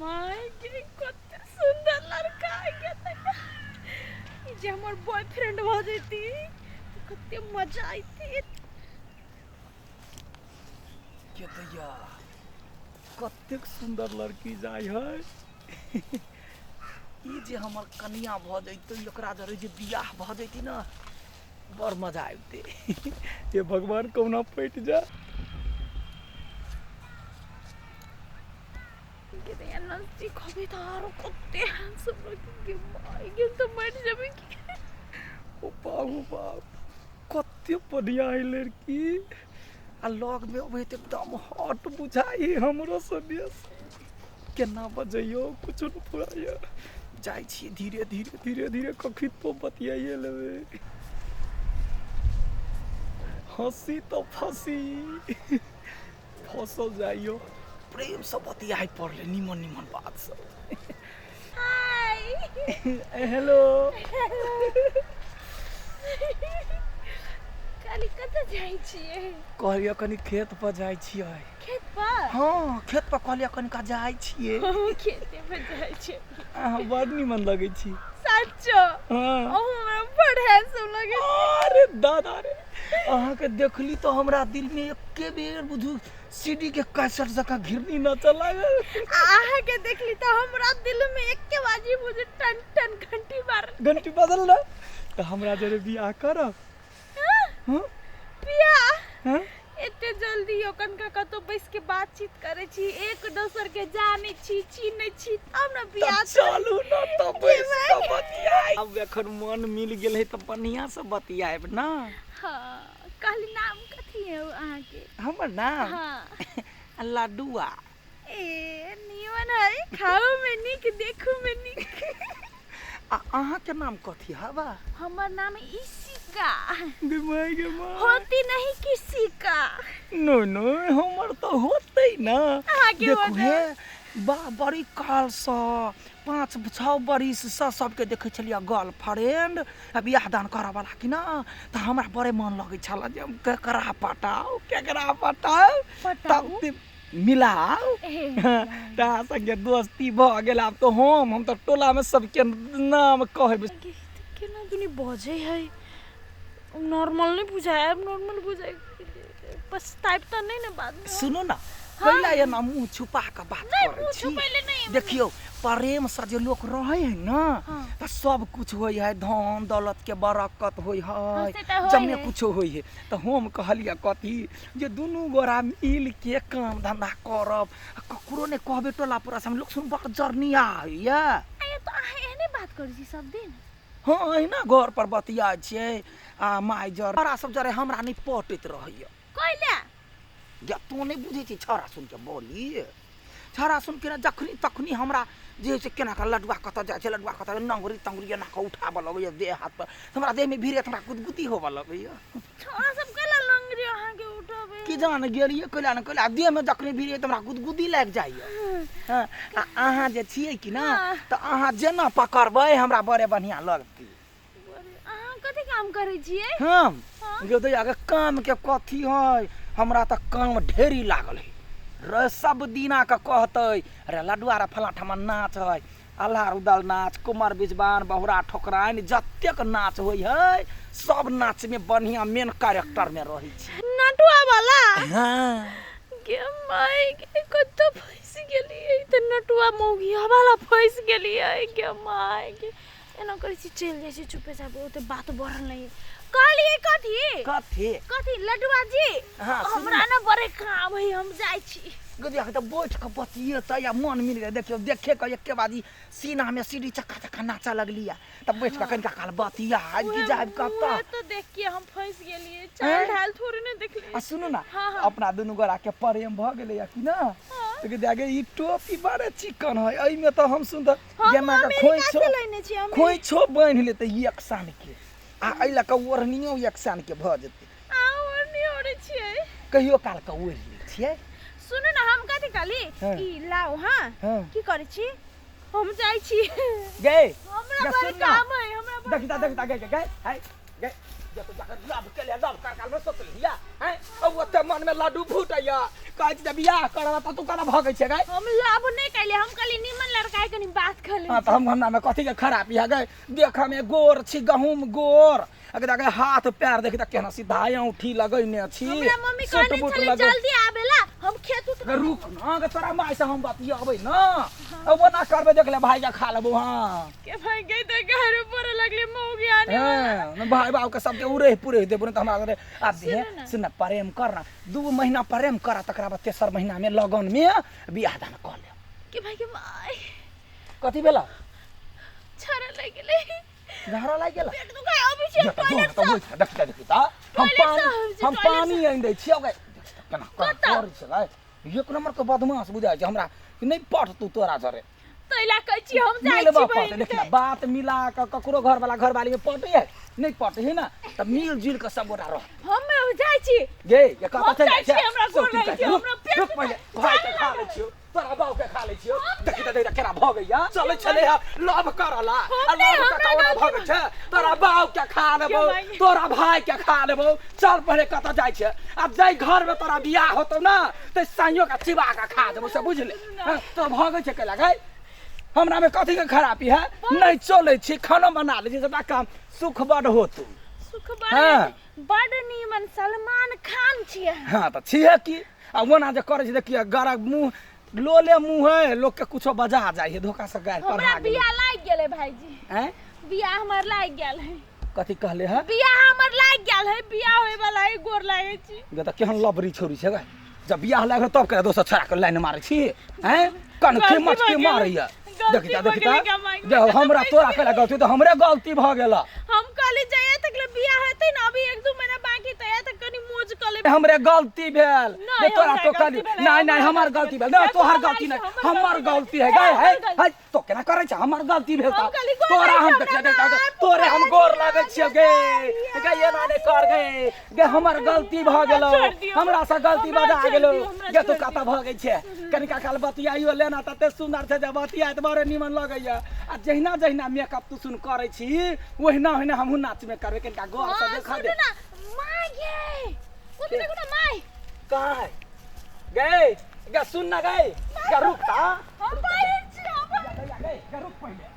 my के कते सुंदर लड़का है जे हमर बॉयफ्रेंड हो जैती तो कते मजा आईती के दैया कतेक सुंदर लड़की जाय है ई जे हमर कन्या भ जैते एकरा जरे जे बियाह भ जैती ना बड़ मजा आबते ये भगवान कौना पैट जा के नजदीक होबे त आरो कते हैंडसम लड़की माय के तो मर जाबे की ओ बाप कते बढ़िया है लड़की आ लग में अबे त एकदम हॉट बुझाई हमरो सनेस केना बजइयो कुछ न पुराया जाय छी धीरे धीरे कखित तो बतियाइए लेबे हंसी तो फंसी फसल जाइयो प्रेम से बतियाई पड़ले निमन बात सब हाय हेलो काली कत जाई छिए कहलियो कनी खेत पर जाय छियै खेत पर हां खेत पर कहलियो कनी का जाय छियै खेते पर जाय छिए अहाँ बड़ निमन लगै छी सच्चो हां ओ हमरा बड़ हैंडसम लगे अरे दादा रे अहाँ के देखली तो हमरा दिल में एके बेर बुझू सीडी के कैसेट जका घिरनी न चला आहा के देखली तो हमरा दिल में एके बाजी मुझे टन टन घंटी बदल ना तो हमरा जरे बियाह करब हां बियाह हां एते जल्दी ओकन का कतो बैस के बातचीत करे छी एक दोसर के जाने छी चिन्हे छी तब ना बियाह चलू ना तो बैस के बतियाई अब एखन मन मिल गेल है तो बढ़िया से बतियाब ना हां कहली नाम कथी है आहा के हमर नाम हां लड्डुआ ए निमन है खाओ में निक देखो में निक अहाँ के नाम कथी हवा हमर नाम इशिका दिमाग के होती नहीं किसी का नो हमर तो होते ना देखो हे बा बड़ी काल सा 5-6 बरिस से सबके देखे छलिया गर्लफ्रेंड अब बियाह दान करे वाला कि ना तो हमरा बड़े मन लगे छला जे केकरा पटाओ तब मिलाओ ता संगे दोस्ती भ गेल अब तो हम तो टोला में सबके नाम कहबे केना दुनी बजे है नॉर्मल नहीं बुझाए अब नॉर्मल बुझाए बस टाइप तो नहीं ना बात सुनो ना पहला ये ना मुंह छुपा के बात करे छी नहीं देखियो प्रेम से जे लोग रहे है ना तो सब कुछ होय है धन दौलत के बरकत होय है जम्मे कुछ होय है तो हम कहलिया कथी जे दुनु गोरा मिल के काम धंधा करब ककरो ने कहबे टोला पूरा से हम लोग सुन बड़ जर्निया है या ए तो एहने बात करै छी सब दिन हां एना घर पर बतिया छै आ माय जर बड़ा सब जरे हमरा नहीं पटैत रहइय कइला या तू नहीं बुझे छी छोरा सुन के बोली छोरा सुन के जखनी तखनी हमरा जे से केना का लडुआ कत जाय छै लडुआ कत नंगरी तंगरी ना का उठाब लगय देह हाथ पर हमरा देह में भीरे हमरा गुदगुदी होब लगय छोरा सब केला लंगरी अहाँ के उठाबे की जान गेलिए कला न कला देह में जखनी भीरे त हमरा गुदगुदी लाग जाय हां अहाँ जे छियै कि ना त अहाँ जेना पकड़बै हमरा बड़े बढ़िया लगती अहाँ कथि काम करै छियै हम जो तो आगे काम के कथी है हमरा त काम ढेरी लागल है रे सब दिना का कहतै अरे लडुआ रे फला ठमा नाच है अल्लाह उदल नाच कुमार बिजबान बहुरा ठोकराइन जतेक नाच होय है सब नाच में बढ़िया मेन कैरेक्टर में रही छी नटुआ वाला हां के माय के कत फंस गेलिए त नटुआ मौगिया वाला फंस गेलिए के माय के एना करै छी चल जाय छी चुपे चाप ओते बात बढ़ल नहीं कहलिए कथी लडुआ जी हमरा ना बड़े काम है हम जाय छी गदिया के त बैठ के बतिए त या मन मिल गए देखियो देखे के एके बाजी सीना में सीढ़ी चक्का नाचा लगलिया तब बैठ के कनका काल बतिया आज की जाब कत्ता तो देख के हम फंस गेलिए चाल ढाल थोड़ी ने देखली आ सुनो ना अपना दुनु गोरा के प्रेम भ गेले या कि ना तो के दागे ई टोपी बड़े चिकन है एई में तो हम सुंदर जेना के खोई छो बांध ले त एक सान के आ एला के ओढ़नियो एक सान के भ जते आ ओढ़नी ओढ़े छियै कहियो काल के ओढ़ ले छियै सुनो ना हम कथि काली ई लाओ हां की करे छी हम जाय छी गे हमरा बड़ काम है हमरा देखता गे हाय गे ये तो जाकर लव के लिए लव काल में सोच लिया हैं अब ओते मन में लड्डू फूटैया कहै छै बियाह करला त तू कना भगै छै गै हम लाभ नहीं कैले हम कहली निमन लड़का है कनी बात कर ले हां त हम हमरा में कथि के खराबी है गै देख में गोर छी गहूम गोर अगर अगर हाथ पैर देखि त केना सीधा औंठी लगैने छी हमरा मम्मी कहने छले जल्दी आबेला हम खेत उठ रुक ना गे तोरा माय से हम बतियाबै ना अब ना करबे देख ले भाई के खा लेबो हां के भाई गई त घर पर लगले मौगी आने हां भाई बाप के सबके उरे पुरे देबो त हमरा रे आ दे सुन प्रेम करना 2 महीना प्रेम करा तकरा बाद तेसर महीना में लगन में बियाह दान कर ले के भाई के माय कथि भेला छरा लगले घरा लाग गेला पेट दुखा अभी से टॉयलेट से देख ता हम पानी आइन दै छियै गै केना कर छै गै एक नंबर के बदमाश बुझाय छै हमरा कि नहीं पट तू तोरा जरे तैला कहै छी हम जाइ छी भाई देख ना बात मिला के ककरो घर वाला घरवाली में पटै है नहीं पटै है ना त मिल जुल के सब गोटा रह हम जाइ छी गे ये कत चल छै हमरा गोर लागि छै हमरा पेट पहिले भाई के खा ले छियो तोरा बाऊ के खा ले छियो देखि त देख केना भ गइया चले चले लव करला आ लव के कौना भ गइ छै तोरा बाऊ के खा लेबो तोरा भाई के खा लेबो चल पहिले कत जाइ छै अब जाई घर में तोरा बियाह होतौ ना त साइयो के चिबा के खा देबो से बुझले तो भ गइ छै केला गइ हमरा में कथि के खराबी है नहीं चले छी खाना बना ले छी सबटा काम सुख बड होतौ सुख बड नीमन सलमान खान छियै हां त छियै की आ ओना जे करे छै देखिए गरा मुंह लोले मुंह है लोग के कुछो बजा जाय है धोखा से गाय पढ़ा हमरा बियाह लाग गेले भाईजी हैं बियाह हमर लाग गेल है कथि कहले है बियाह हमर लाग गेल है बियाह होय वाला है गोर लागे छी गे त केहन लबरी छोरी छै गै जब बियाह लाग तब करे दोसर छड़ा के लाइन मारे छी हैं कन के मच के मारैया देखिता जे हमरा तोरा कला गलती त हमरे गलती भ गेला हम कहली जया तक ले बियाह हेतै ना अभी 1-2 महीना बाकी तया तक कनी मोज क ले हमरे गलती भेल जे तोरा तो कहली नहीं नहीं हमर गलती भेल नहीं तोहर गलती नहीं हमर गलती है गए है तो केना करे छ हमर गलती भेल त तोरा हम देखा तोरे हम गोर लागै छियै गे गे ये ना ने कर गे हमर गलती भ गेलो हमरा से गलती बजा गेलो गे तू कता भ गई छै कनिका काल बतियाइयो लेना तते सुंदर छै जे बतिया त बड़े निमन लगैया आ जहिना जहिना मेकअप तू सुन करे छी ओहिना ओहिना हमहु नाच में करबे कनिका गौर से देखा दे माय गे ओ देखो ना माय कहां है गे गे सुन ना गे गे रुक ता हम बाहर छी गे रुक पहिले